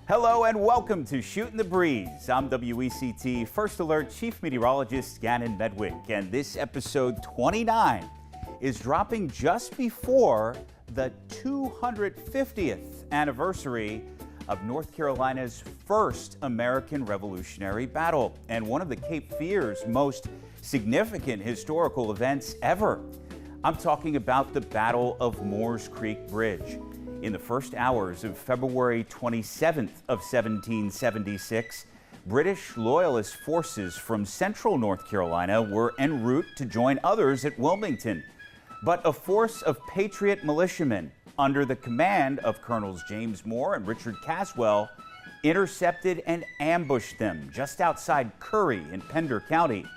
Hello and welcome to Shootin' the Breeze. I'm WECT First Alert Chief Meteorologist Gannon, and this episode 29 is dropping just before the 250th anniversary of North Carolina's first American Revolutionary Battle and one of the Cape Fear's most significant historical events ever. I'm talking about the Battle of Moores Creek Bridge. In the first hours of February 27th of 1776, British Loyalist forces from central North Carolina were en route to join others at Wilmington. But a force of Patriot militiamen under the command of Colonels James Moore and Richard Caswell intercepted and ambushed them just outside Curry in Pender County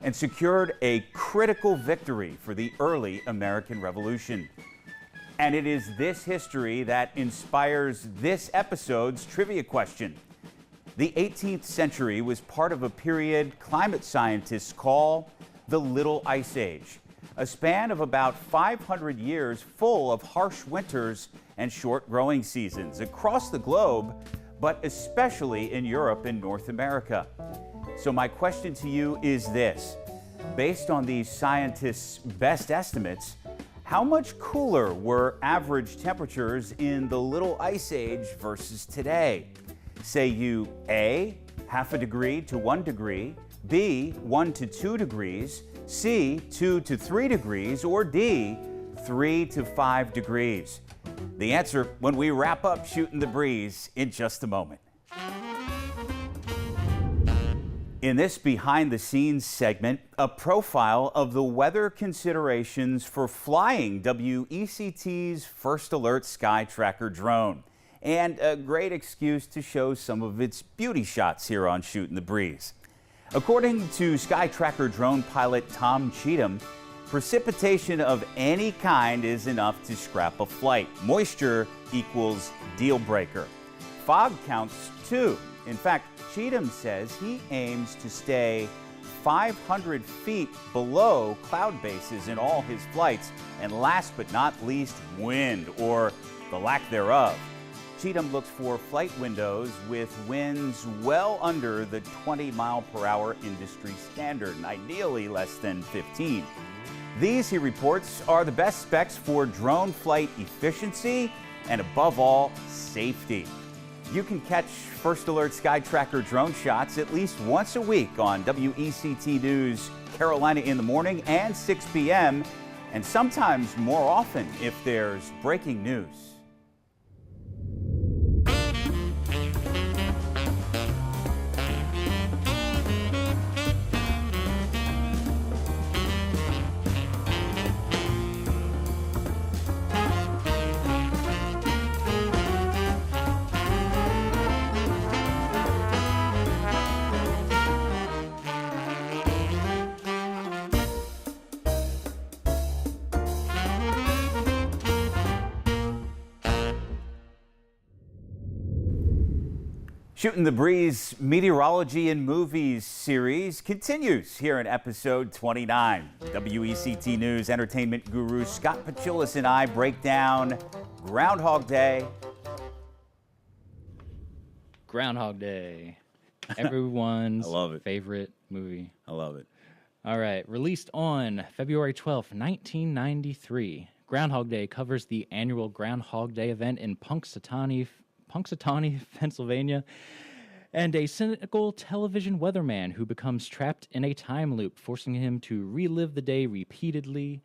and secured a critical victory for the early American Revolution. And it is this history that inspires this episode's trivia question. The 18th century was part of a period climate scientists call the Little Ice Age, a span of about 500 years full of harsh winters and short growing seasons across the globe, but especially in Europe and North America. So my question to you is this: based on these scientists' best estimates, how much cooler were average temperatures in the Little Ice Age versus today? Say you A, half a degree to 1 degree, B, 1 to 2 degrees, C, 2 to 3 degrees, or D, 3 to 5 degrees. The answer when we wrap up Shootin' the Breeze in just a moment. In this behind-the-scenes segment, a profile of the weather considerations for flying WECT's First Alert Skytracker drone, and a great excuse to show some of its beauty shots here on Shootin' the Breeze. According to Skytracker drone pilot Tom Cheatham, precipitation of any kind is enough to scrap a flight. Moisture equals deal breaker. Fog counts too. In fact, Cheatham says he aims to stay 500 feet below cloud bases in all his flights, and last but not least, wind, or the lack thereof. Cheatham looks for flight windows with winds well under the 20-mile-per-hour industry standard, and ideally less than 15. These, he reports, are the best specs for drone flight efficiency and, above all, safety. You can catch First Alert Skytracker drone shots at least once a week on WECT News Carolina in the morning and 6 p.m., and sometimes more often if there's breaking news. Shootin' the Breeze Meteorology and Movies series continues here in episode 29. WECT News entertainment guru Scott Pachulis and I break down Groundhog Day. Groundhog Day. Everyone's I love it. favorite movie. I love it. All right. Released on February 12th, 1993. Groundhog Day covers the annual Groundhog Day event in Punxsutawney, Pennsylvania, and a cynical television weatherman who becomes trapped in a time loop, forcing him to relive the day repeatedly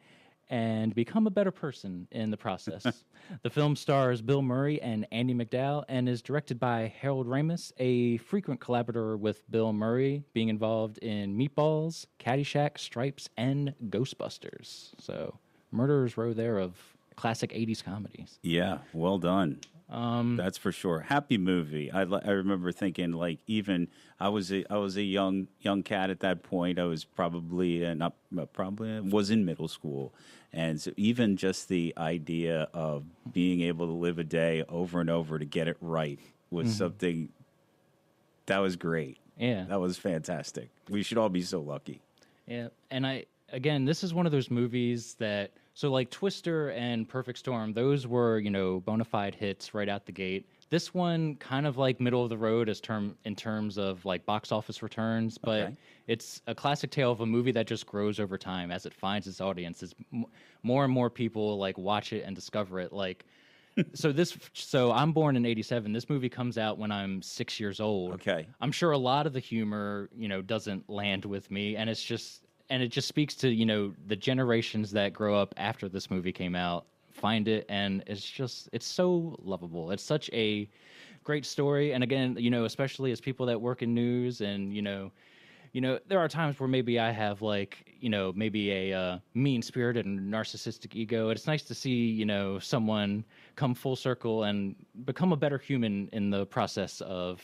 and become a better person in the process. The film stars Bill Murray and Andie MacDowell and is directed by Harold Ramis, a frequent collaborator with Bill Murray, being involved in Meatballs, Caddyshack, Stripes, and Ghostbusters. So, Murderer's Row there of classic 80s comedies. Yeah, well done. That's for sure. Happy movie. I remember thinking, like, even I was a young cat at that point. I was probably was in middle school, and so even just the idea of being able to live a day over and over to get it right was something that was great. Yeah, that was fantastic. We should all be so lucky. Yeah, and again, this is one of those movies that, so like Twister and Perfect Storm, those were, bona fide hits right out the gate. This one kind of like middle of the road in terms of like box office returns, but Okay. it's a classic tale of a movie that just grows over time as it finds its audience. More and more people like watch it and discover it. Like, so I'm born in '87. This movie comes out when I'm 6 years old. Okay. I'm sure a lot of the humor, doesn't land with me, and it just speaks to the generations that grow up after this movie came out find it, and it's so lovable. It's such a great story, and again, especially as people that work in news, and there are times where maybe I have like maybe a mean-spirited and narcissistic ego. It's nice to see someone come full circle and become a better human in the process of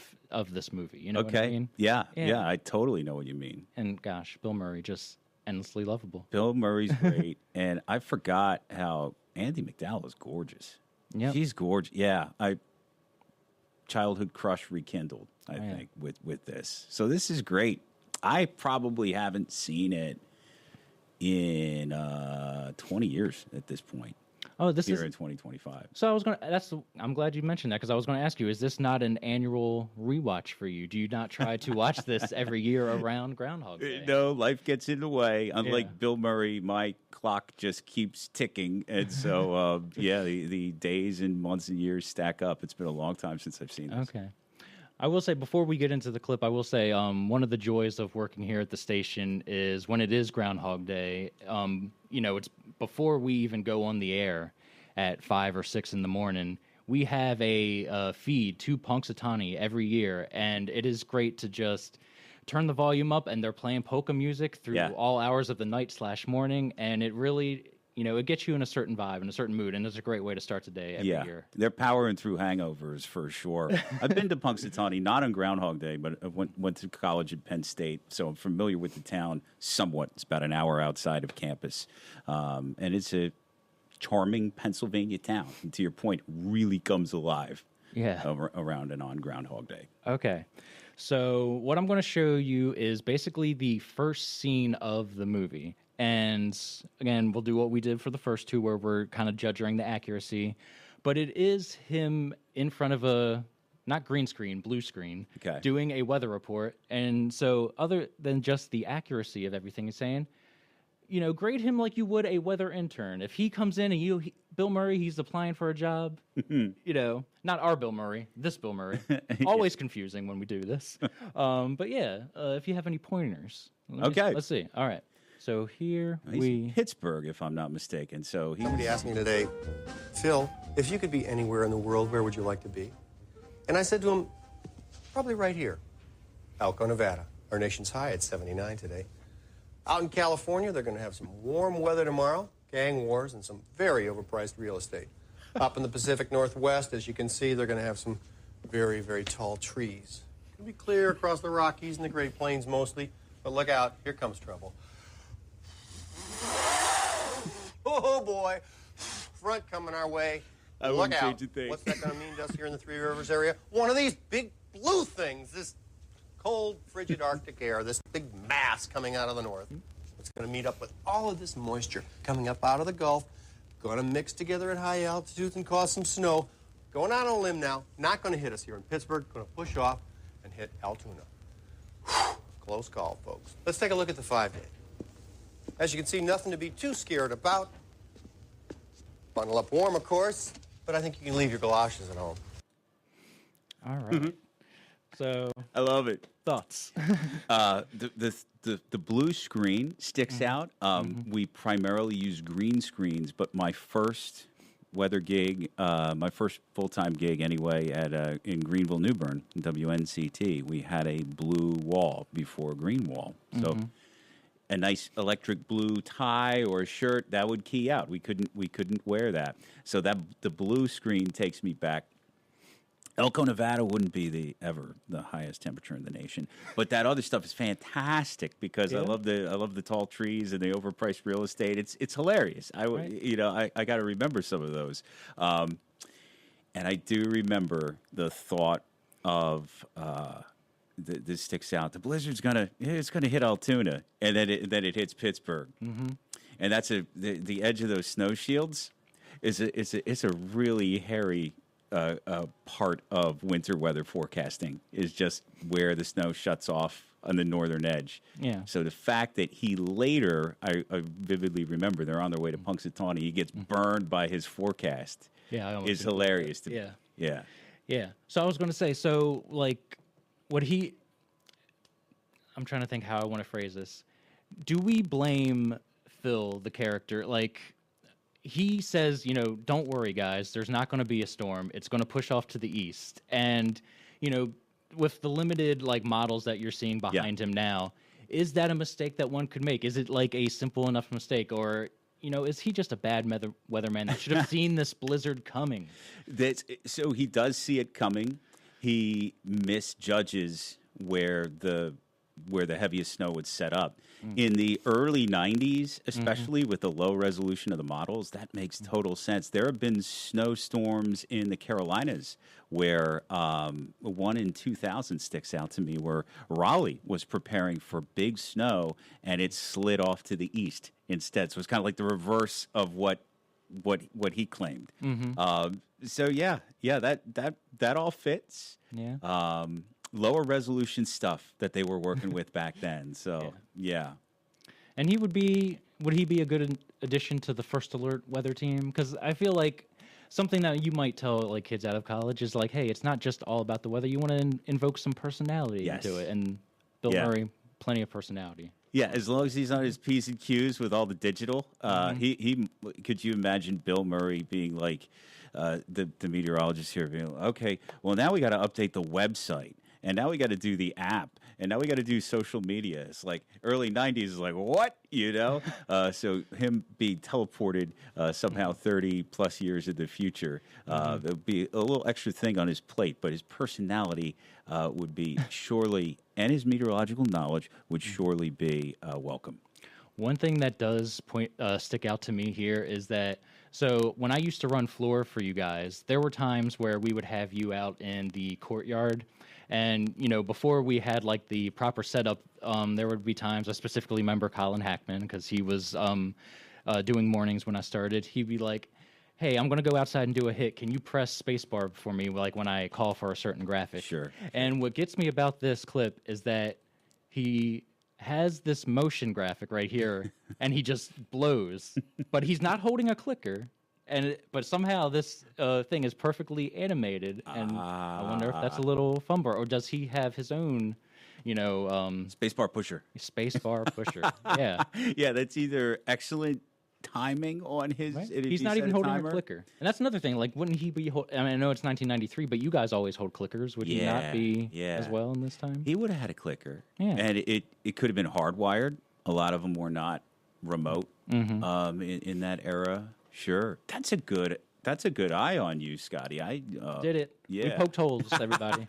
this movie. You know what I mean? Yeah, I totally know what you mean. And gosh, Bill Murray just endlessly lovable. Bill Murray's great, and I forgot how Andie MacDowell is gorgeous. Yep. She's gorgeous. Yeah, childhood crush rekindled, I think, with this. So this is great. I probably haven't seen it in 20 years at this point. Oh, this here is in 2025. So I'm glad you mentioned that, because I was going to ask you, is this not an annual rewatch for you? Do you not try to watch this every year around Groundhog Day? No, life gets in the way. Unlike Bill Murray, my clock just keeps ticking, and so the days and months and years stack up. It's been a long time since I've seen this. Okay. I will say, before we get into the clip, I will say one of the joys of working here at the station is when it is Groundhog Day, it's before we even go on the air at 5 or 6 in the morning, we have a feed to Punxsutawney every year, and it is great to just turn the volume up, and they're playing polka music through all hours of the night / morning, and it really... it gets you in a certain vibe and a certain mood, and it's a great way to start the day every year. They're powering through hangovers for sure. I've been to Punxsutawney, not on Groundhog Day, but I went to college at Penn State, so I'm familiar with the town somewhat. It's about an hour outside of campus, and it's a charming Pennsylvania town. And to your point, really comes alive around and on Groundhog Day. Okay. So what I'm going to show you is basically the first scene of the movie. And again, we'll do what we did for the first two, where we're kind of judging the accuracy. But it is him in front of a, not green screen, blue screen, doing a weather report. And so other than just the accuracy of everything he's saying, grade him like you would a weather intern. If he comes in and Bill Murray, he's applying for a job, not our Bill Murray, this Bill Murray. Always confusing when we do this. But if you have any pointers. Let's see. All right. So here He's in Pittsburgh, if I'm not mistaken. So somebody asked me today, Phil, if you could be anywhere in the world, where would you like to be? And I said to him, probably right here, Elko, Nevada. Our nation's high at 79 today. Out in California, they're going to have some warm weather tomorrow, gang wars, and some very overpriced real estate. Up in the Pacific Northwest, as you can see, they're going to have some very, very tall trees. It'll be clear across the Rockies and the Great Plains mostly, but look out, here comes trouble. Oh, boy. Front coming our way. Look out. What's that going to mean to us here in the Three Rivers area? One of these big blue things, this cold, frigid Arctic air, this big mass coming out of the north. It's going to meet up with all of this moisture coming up out of the Gulf, going to mix together at high altitudes and cause some snow. Going out on a limb now, not going to hit us here in Pittsburgh, going to push off and hit Altoona. Whew, close call, folks. Let's take a look at the 5-day. As you can see, nothing to be too scared about. Bundle up warm, of course, but I think you can leave your galoshes at home. All right. So I love it. Thoughts? The blue screen sticks out. We primarily use green screens, but my first weather gig, my first full-time gig anyway, at in Greenville, New Bern, WNCT, we had a blue wall before a green wall. So a nice electric blue tie or a shirt, that would key out. We couldn't wear that. So the blue screen takes me back. Elko, Nevada wouldn't be ever the highest temperature in the nation, but that other stuff is fantastic because I love the tall trees and the overpriced real estate. It's hilarious. I got to remember some of those, and I do remember the thought of this sticks out. The blizzard's gonna hit Altoona, and then it hits Pittsburgh, and that's the edge of those snow shields. It's a really hairy part of winter weather forecasting is just where the snow shuts off on the northern edge. Yeah. So the fact that he later, I vividly remember, they're on their way to Punxsutawney, he gets burned by his forecast. Yeah, is hilarious to me. Yeah. Yeah. Yeah. So I was going to say, so like, I'm trying to think how I want to phrase this. Do we blame Phil, the character? Like, he says, you know, don't worry, guys, there's not going to be a storm. It's going to push off to the east. And, you know, with the limited like models that you're seeing behind him now, is that a mistake that one could make? Is it like a simple enough mistake, or you know, is he just a bad weatherman that should have seen this blizzard coming? So he does see it coming. He misjudges where the heaviest snow would set up. In the early 90s, especially with the low resolution of the models, that makes total sense. There have been snowstorms in the Carolinas where one in 2000 sticks out to me, where Raleigh was preparing for big snow and it slid off to the east instead. So it's kind of like the reverse of what he claimed. So that all fits. Yeah. Lower resolution stuff that they were working with back then. So yeah. And would he be a good addition to the First Alert weather team? Because I feel like something that you might tell like kids out of college is like, hey, it's not just all about the weather. You want to invoke some personality into it. And Bill Murray, plenty of personality. Yeah, as long as he's on his P's and Q's with all the digital, he could you imagine Bill Murray being like the meteorologist here, being like, okay, well now we got to update the website. And now we got to do the app, and now we got to do social media. It's like early 90s is like, what? You know? So him being teleported somehow 30 plus years in the future, there'll be a little extra thing on his plate, but his personality would be surely, and his meteorological knowledge would surely be welcome. One thing that does stick out to me here is that, so when I used to run floor for you guys, there were times where we would have you out in the courtyard. And, you know, before we had, like, the proper setup, there would be times, I specifically remember Colin Hackman, because he was doing mornings when I started. He'd be like, hey, I'm going to go outside and do a hit. Can you press spacebar for me, like, when I call for a certain graphic? Sure. And what gets me about this clip is that he has this motion graphic right here, and he just blows. But he's not holding a clicker. But somehow this thing is perfectly animated, and I wonder if that's a little fumble, or does he have his own, you know, spacebar pusher? Spacebar pusher, yeah, yeah. That's either excellent timing on his. Right? He's not even holding a clicker, and that's another thing. Like, wouldn't he be? I mean, I know it's 1993, but you guys always hold clickers. Would he not be as well in this time? He would have had a clicker, and it could have been hardwired. A lot of them were not remote in that era. Sure, that's a good eye on you, Scotty. I did it. Yeah, we poked holes, everybody.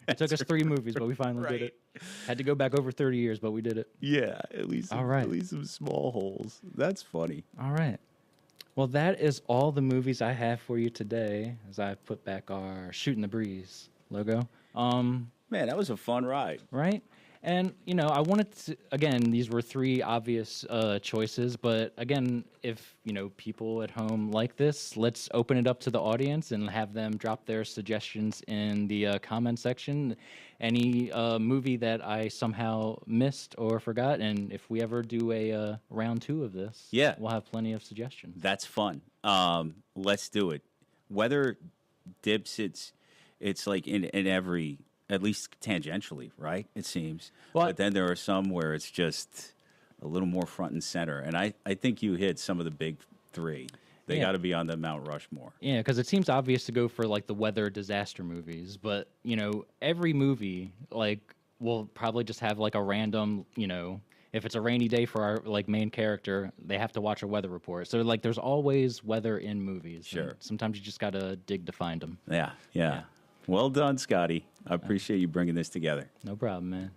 It took us 3 movies, but we finally did it. Had to go back over 30 years, but we did it. Yeah, at least some small holes. That's funny. All right. Well, that is all the movies I have for you today. As I put back our Shootin' the Breeze logo. Man, that was a fun ride. Right. And, you know, I wanted to, again, these were 3 obvious choices, but again, if, you know, people at home like this, let's open it up to the audience and have them drop their suggestions in the comment section. Any movie that I somehow missed or forgot, and if we ever do a round 2 of this, we'll have plenty of suggestions. That's fun. Let's do it. Weather dips, it's like in every... At least tangentially, right? It seems. Well, but then there are some where it's just a little more front and center. And I think you hit some of the big 3. They got to be on the Mount Rushmore. Yeah, because it seems obvious to go for, like, the weather disaster movies. But, you know, every movie, like, will probably just have, like, a random, you know, if it's a rainy day for our, like, main character, they have to watch a weather report. So, like, there's always weather in movies. Sure. Sometimes you just got to dig to find them. Yeah. Well done, Scotty. I appreciate you bringing this together. No problem, man.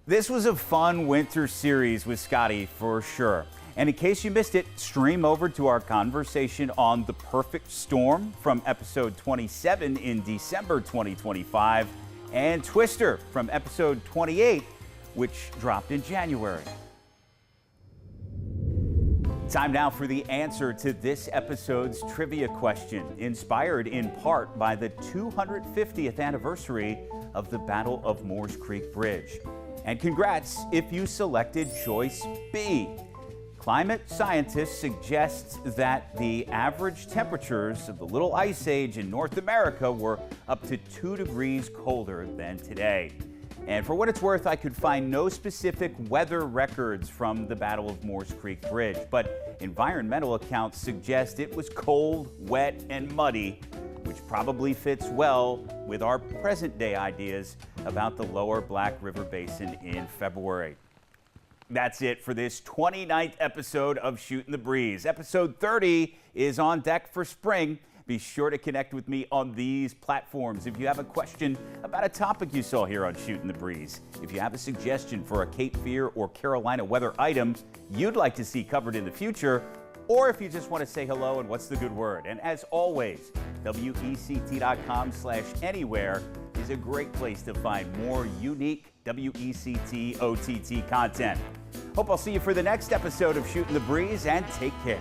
This was a fun winter series with Scotty for sure. And in case you missed it, stream over to our conversation on The Perfect Storm from episode 27 in December 2025 and Twister from episode 28, which dropped in January. Time now for the answer to this episode's trivia question, inspired in part by the 250th anniversary of the Battle of Moores Creek Bridge. And congrats if you selected choice B. Climate scientists suggest that the average temperatures of the Little Ice Age in North America were up to 2 degrees colder than today. And for what it's worth, I could find no specific weather records from the Battle of Moores Creek Bridge, but environmental accounts suggest it was cold, wet, and muddy, which probably fits well with our present-day ideas about the lower Black River Basin in February. That's it for this 29th episode of Shootin' the Breeze. Episode 30 is on deck for spring. Be sure to connect with me on these platforms if you have a question about a topic you saw here on Shootin' the Breeze. If you have a suggestion for a Cape Fear or Carolina weather item you'd like to see covered in the future, or if you just want to say hello and what's the good word. And as always, WECT.com/anywhere is a great place to find more unique WECT OTT content. Hope I'll see you for the next episode of Shootin' the Breeze, and take care.